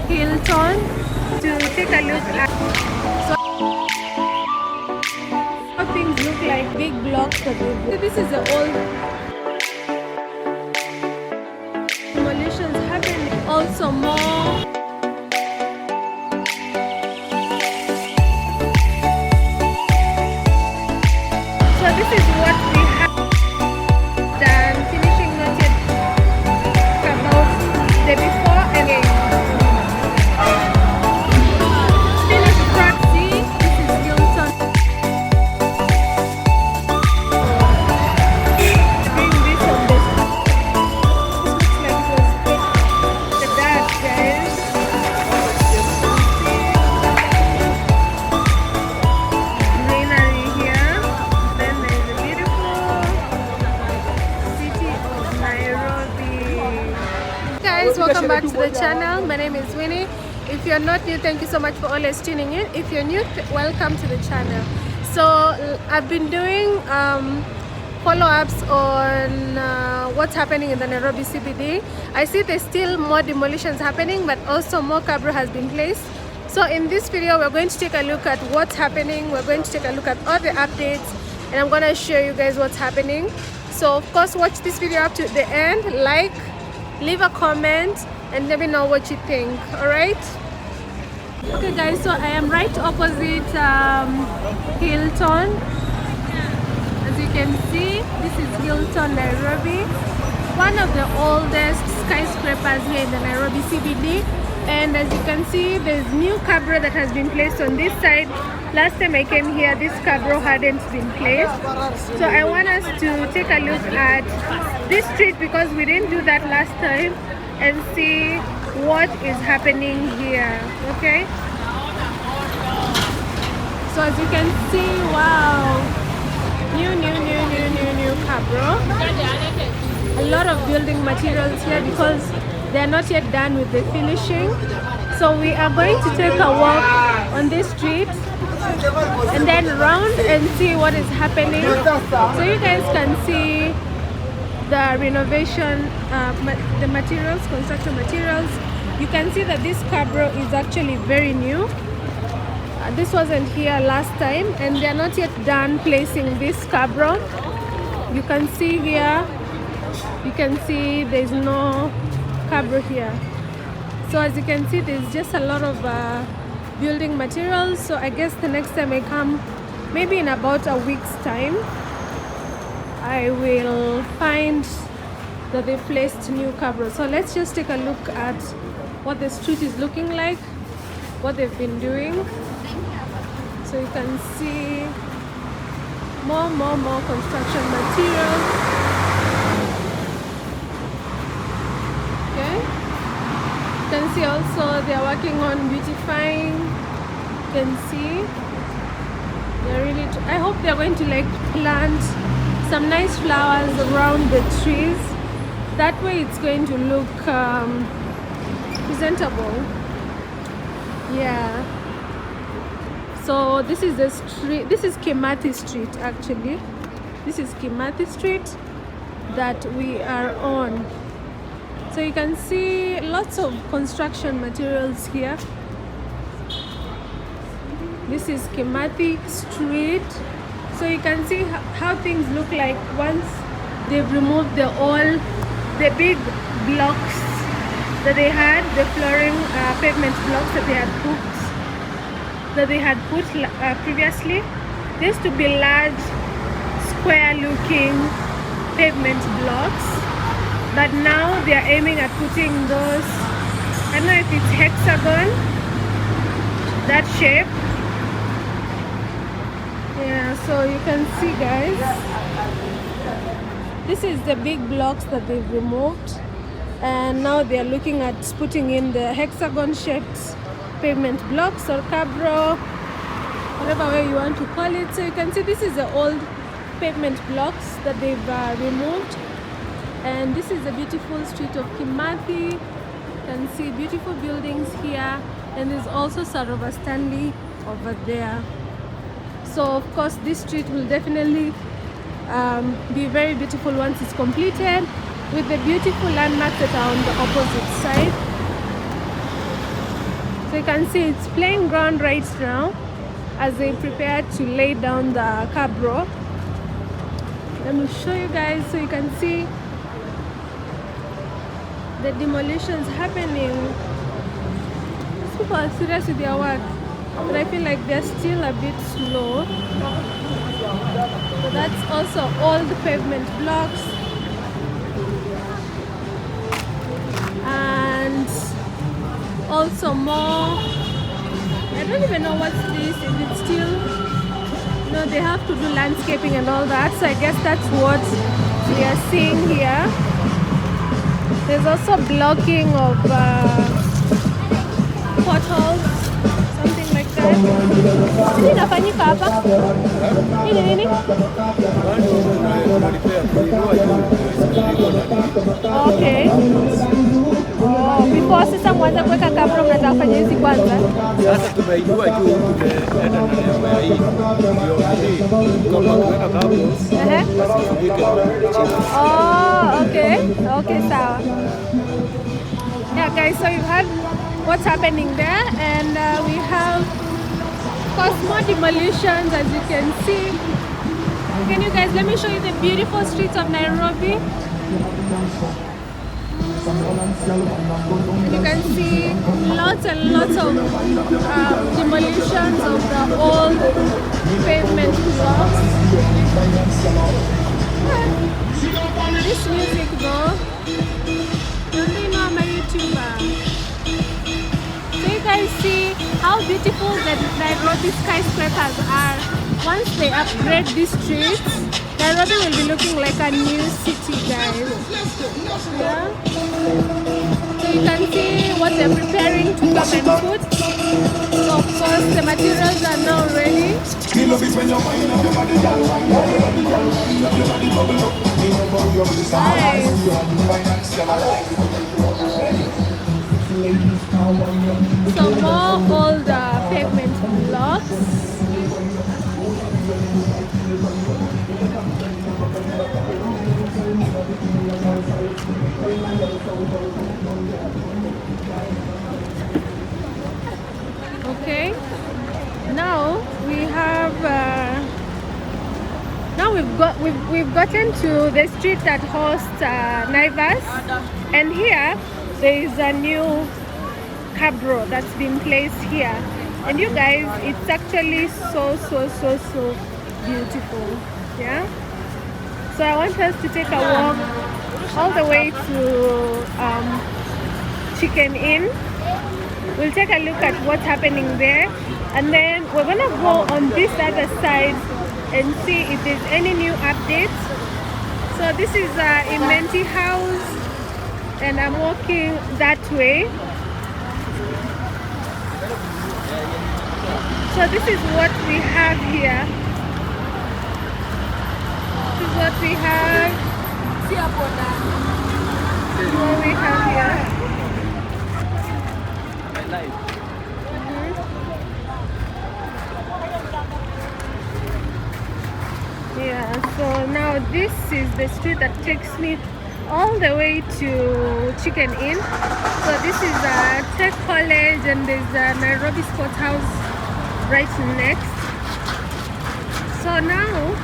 Hilton to take a look at how things look like, big blocks that they've built. This is the old demolitions happening. Also more. So this is what we have done, finishing not yet about the before and finished practice. This is Hilton. Doing this on this. This looks like it was the dark, guys. Greenery here. Then there's the beautiful city of Nairobi. Guys, welcome back to the channel. My name is Winnie. If you're not new, thank you so much for always tuning in. If you're new, welcome to the channel. So I've been doing follow-ups on what's happening in the Nairobi CBD. I see there's still more demolitions happening, but also more Cabro has been placed. So in this video, we're going to take a look at what's happening. We're going to take a look at all the updates, and I'm going to show you guys what's happening. So of course, watch this video up to the end, like, leave a comment, and let me know what you think. All right? Okay guys, so I am right opposite Hilton. As you can see, this is Hilton Nairobi, one of the oldest skyscrapers here in the Nairobi CBD. And as you can see, there's new Cabro that has been placed on this side. Last time I came here, this Cabro hadn't been placed. So I want us to take a look at this street because we didn't do that last time, and see what is happening here. Okay? So as you can see, wow, new Cabro. A lot of building materials here because they're not yet done with the finishing. So we are going to take a walk on this street and then round and see what is happening. So you guys can see the renovation, the materials, construction materials. You can see that this Cabro is actually very new. This wasn't here last time, and they're not yet done placing this Cabro. You can see here, you can see there's no Cabro here. So as you can see, there's just a lot of building materials. So I guess the next time I come, maybe in about a week's time, I will find that they placed new Cabro. So let's just take a look at what the street is looking like, what they've been doing. So you can see more construction materials. Okay, you can see also they're working on beautifying. You can see they're really I hope they're going to like plant some nice flowers around the trees. That way it's going to look presentable. Yeah. So this is the street. This is Kimati Street actually. This is Kimati Street that we are on. So you can see lots of construction materials here. This is Kimati Street. So you can see how things look like once they've removed the big blocks that they had, the flooring, pavement blocks that they had put previously. There used to be large square looking pavement blocks, but now they are aiming at putting those, I don't know if it's hexagon, that shape. Yeah, so you can see guys, this is the big blocks that they've removed, and now they are looking at putting in the hexagon shaped pavement blocks or Cabro, whatever way you want to call it. So you can see this is the old pavement blocks that they've removed, and this is the beautiful street of Kimati. You can see beautiful buildings here, and there's also Sarova Stanley over there. So of course this street will definitely be very beautiful once it's completed, with the beautiful landmarks that are on the opposite side. So you can see it's playing ground right now as they prepare to lay down the Cabro. Let me show you guys so you can see the demolitions happening. These people are serious with their work, but I feel like they're still a bit slow. So that's also old pavement blocks. And also more, I don't even know what's this, if it's still, you know, they have to do landscaping and all that, so I guess that's what we are seeing here. There's also blocking of potholes, something like that. Nini inafanyika hapa? Nini? Okay. Oh, before sasa mwanza kuweka Cabro mnataka kufanya hizi kwanza. Sasa tumeijua juu tumeenda na leo ya hii. Ndio kama kuweka Cabro. Oh, okay. Okay, sawa. Yeah, guys, so you've heard what's happening there, and we have, of course, more demolitions, as you can see. Can you guys, let me show you the beautiful streets of Nairobi. You can see lots and lots of demolitions of the old pavement blocks. This music though, don't you know I'm a YouTuber? So you guys see how beautiful the Nairobi skyscrapers are. Once they upgrade these streets, Nairobi will be looking like a new city, guys. Yeah? So you can see what they're preparing to come and put. So of course the materials are now ready. Nice. So more old pavement blocks. Okay, now we have we've gotten to the street that hosts Naivas, and here there is a new Cabro that's been placed here, and you guys, it's actually so beautiful. Yeah, so I want us to take a walk all the way to Chicken Inn. We'll take a look at what's happening there, and then we're gonna go on this other side and see if there's any new updates. So this is Imenti House, and I'm walking that way. So this is what we have here. This is what we have. This is what we have here. Yeah, so now this is the street that takes me all the way to Chicken Inn. So this is Tech College, and there's a Nairobi Sports House right next. So now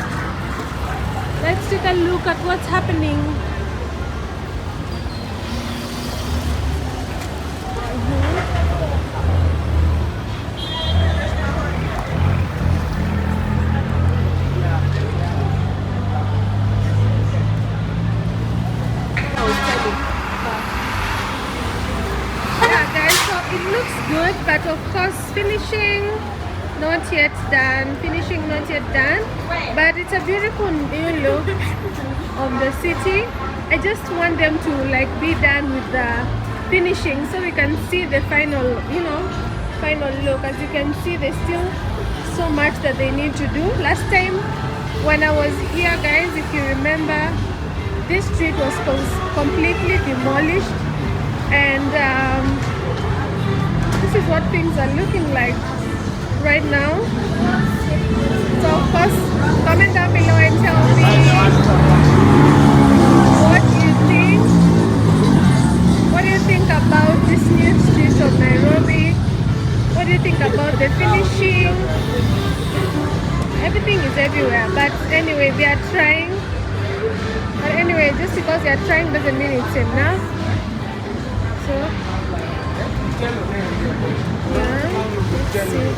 let's take a look at what's happening. Good, but of course finishing not yet done, but it's a beautiful new look of the city. I just want them to like be done with the finishing so we can see the final, final look. As you can see, there's still so much that they need to do. Last time when I was here, guys, if you remember, this street was completely demolished, and this is what things are looking like right now. So of course, comment down below and tell me what you think. What do you think about this new street of Nairobi? finishing. Everything is everywhere. But anyway, they are trying. But anyway, just because they are trying doesn't mean it's enough. So, yeah, let's see.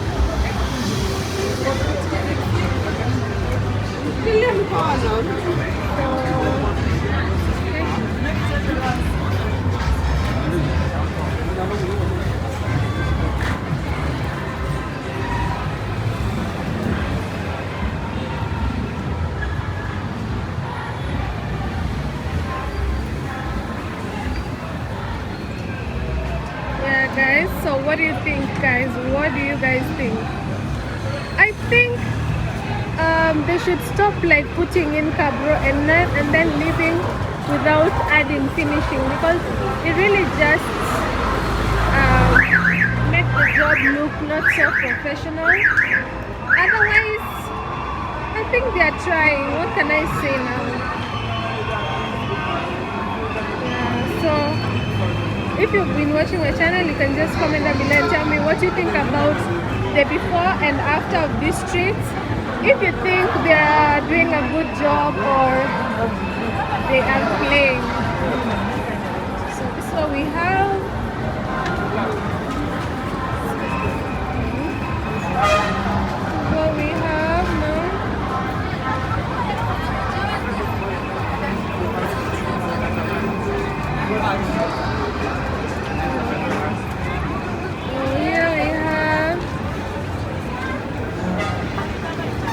Guys, so what do you think, guys? What do you guys think? I think they should stop like putting in Cabro and then leaving without adding finishing, because it really just make the job look not so professional. Otherwise, I think they are trying. What can I say now? Yeah, so if you've been watching my channel, you can just comment down below and tell me what you think about the before and after of these streets. If you think they are doing a good job or they are playing. So this is what we have. What we have now.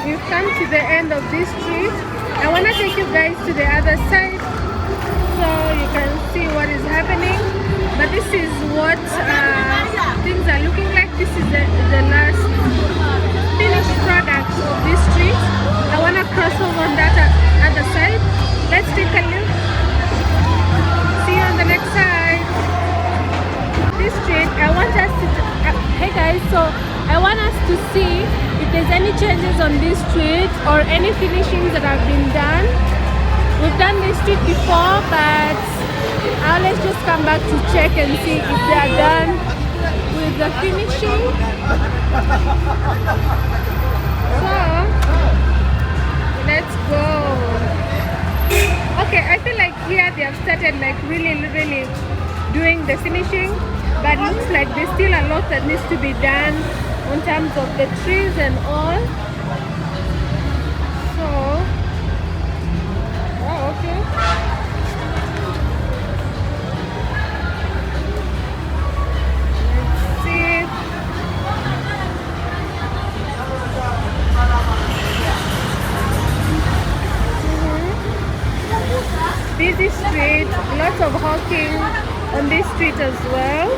We've come to the end of this street. I want to take you guys to the other side so you can see what is happening. But this is what things are looking like. This is the last finished product of this street. I want to cross over on that other side. Let's take a look. See you on the next side. This street, I want us to hey guys, so I want us to see if there's any changes on this street or any finishings that have been done. We've done this street before, but let's just come back to check and see if they are done with the finishing. So let's go. Okay, I feel like here they have started like really doing the finishing, but it looks like there's still a lot that needs to be done in terms of the trees and all. So, oh, okay. Let's see. Busy street, lots of hawking on this street as well.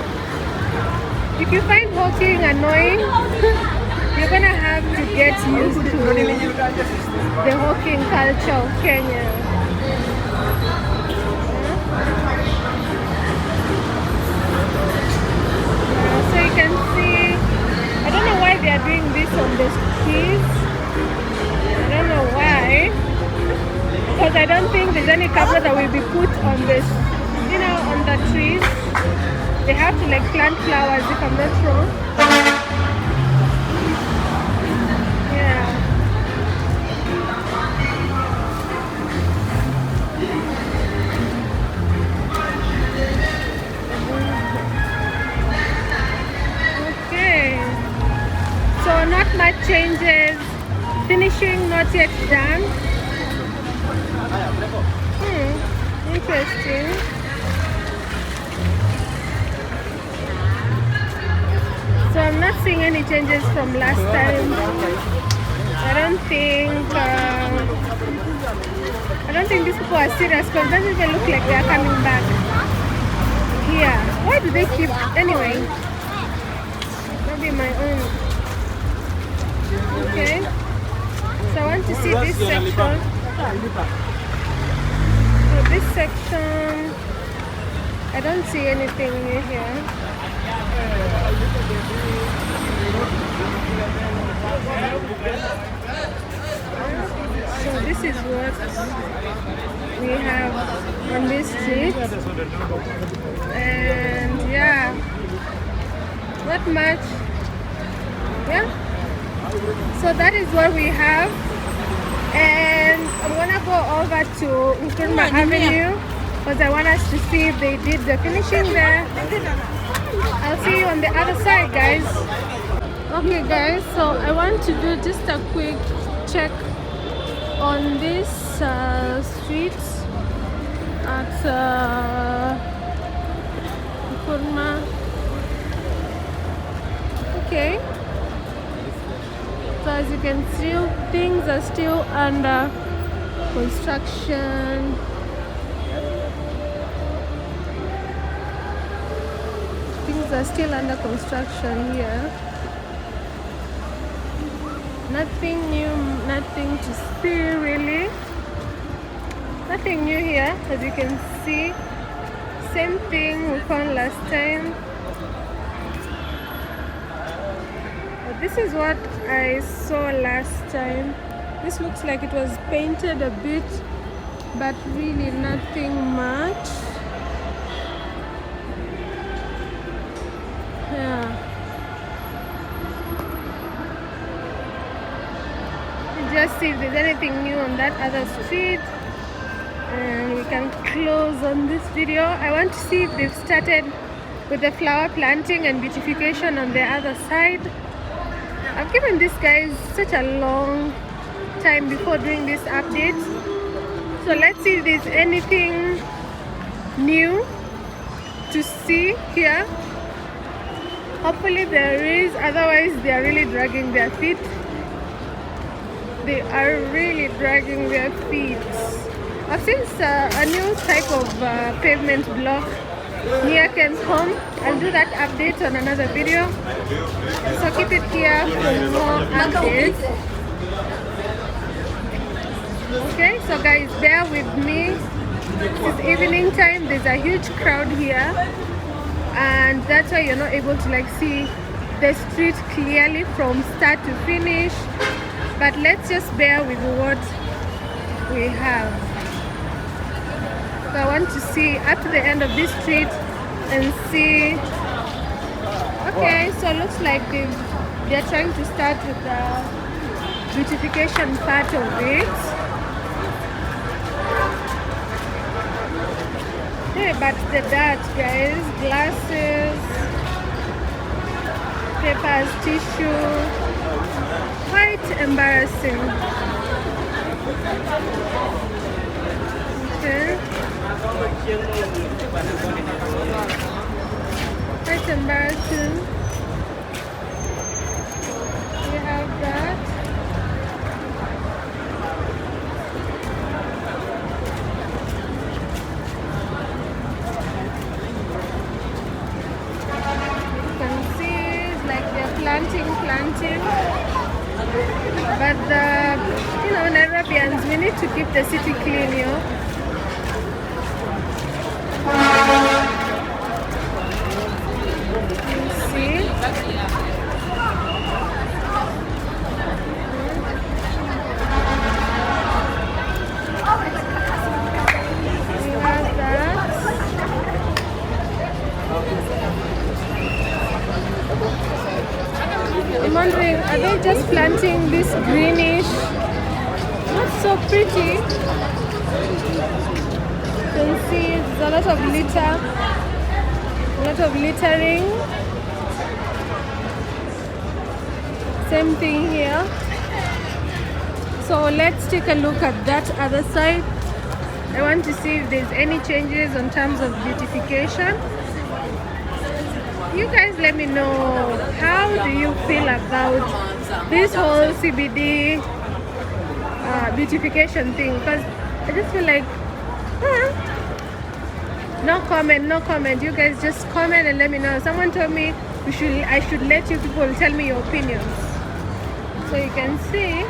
If you find hawking annoying, you're gonna have to get used to the hawking culture of Kenya. So you can see, I don't know why they are doing this on the trees. I don't know why, because I don't think there's any cover that will be put on this, you know, on the trees. They have to like plant flowers, if I'm not wrong. Yeah. Okay. So not much changes. Finishing not yet done. Interesting. So I'm not seeing any changes from last time. I don't think these people are serious, because it doesn't even look like they are coming back here. Why do they keep anyway? Maybe my own. Okay. So I want to see this section. So this section, I don't see anything near here. So this is what we have on this street, and yeah, not much Yeah, so that is what we have, and I'm gonna go over to Nkrumah Avenue because I want us to see if they did the finishing there. I'll see you on the other side, guys. Okay guys, so I want to do just a quick check on this street at Nkrumah. Okay, so as you can see, things are still under construction. Things are still under construction here. Nothing new, nothing to see really. Nothing new here, as you can see. Same thing we found last time. But this is what I saw last time. This looks like it was painted a bit, but really nothing much. Yeah. Just see if there's anything new on that other street, and we can close on this video. I want to see if they've started with the flower planting and beautification on the other side. I've given these guys such a long time before doing this update, so let's see if there's anything new to see here. Hopefully there is, otherwise they are really dragging their feet. They are really dragging their feet. I've seen a new type of pavement block near Ken's home. I'll do that update on another video, so keep it here for more updates. Okay, so guys, bear with me. It's evening time. There's a huge crowd here, and that's why you're not able to like see the street clearly from start to finish. But let's just bear with what we have. So I want to see up to the end of this street and see. Okay, so it looks like they're trying to start with the beautification part of it. Yeah, but the dirt, guys, glasses, papers, tissue, quite embarrassing. Okay. Quite embarrassing. We have that. You can see it's like they're planting. But Nairobians, we need to keep the city clean, you know. You see? We have that. I'm wondering, are they just planting this greenish? Not so pretty. You can see there's a lot of litter, a lot of littering. Same thing here. So let's take a look at that other side. I want to see if there's any changes in terms of beautification. You guys let me know, how do you feel about this whole CBD beautification thing? Because I just feel like no comment. You guys just comment and let me know. Someone told me I should let you people tell me your opinions. So you can see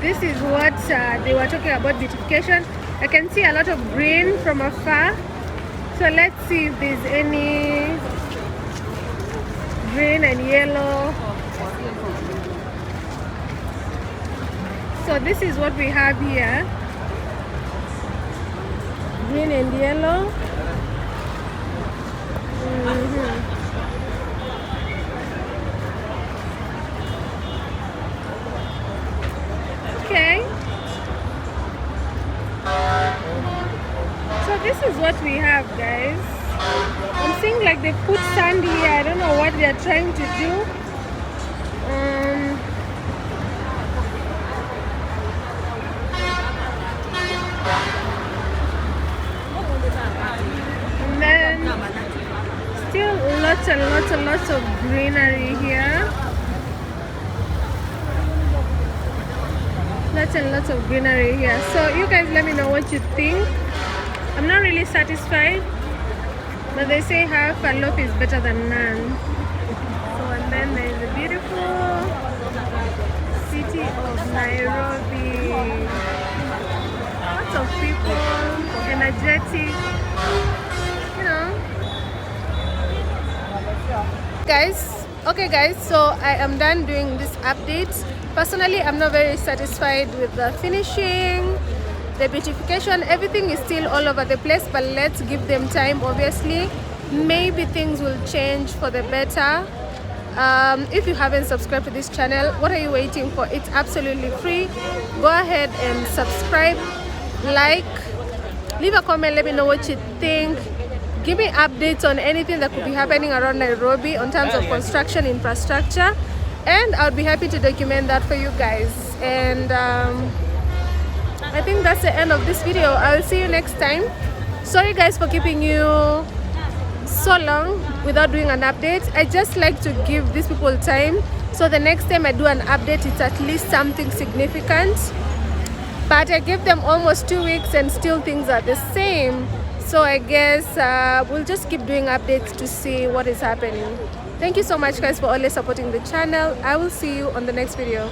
this is what they were talking about beautification. I can see a lot of green from afar. So let's see if there's any green and yellow. So this is what we have here. Green and yellow. what we have, guys. I'm seeing like they put sand here. I don't know what they're trying to do. And then still lots and lots and lots of greenery here. Lots and lots of greenery here. So you guys let me know what you think. I'm not really satisfied, but they say half a loaf is better than none. So and then there's the beautiful city of Nairobi. Lots of people, energetic, you know. Okay guys, so I am done doing this update. Personally, I'm not very satisfied with the finishing, the beautification. Everything is still all over the place, but let's give them time. Obviously, maybe things will change for the better. If you haven't subscribed to this channel, what are you waiting for? It's absolutely free. Go ahead and subscribe, like, leave a comment, let me know what you think. Give me updates on anything that could be happening around Nairobi in terms of construction infrastructure, and I'll be happy to document that for you guys. And I think that's the end of this video. I'll see you next time. Sorry guys for keeping you so long without doing an update. I just like to give these people time, so the next time I do an update, it's at least something significant. But I gave them almost 2 weeks and still things are the same. So I guess we'll just keep doing updates to see what is happening. Thank you so much guys for always supporting the channel. I will see you on the next video.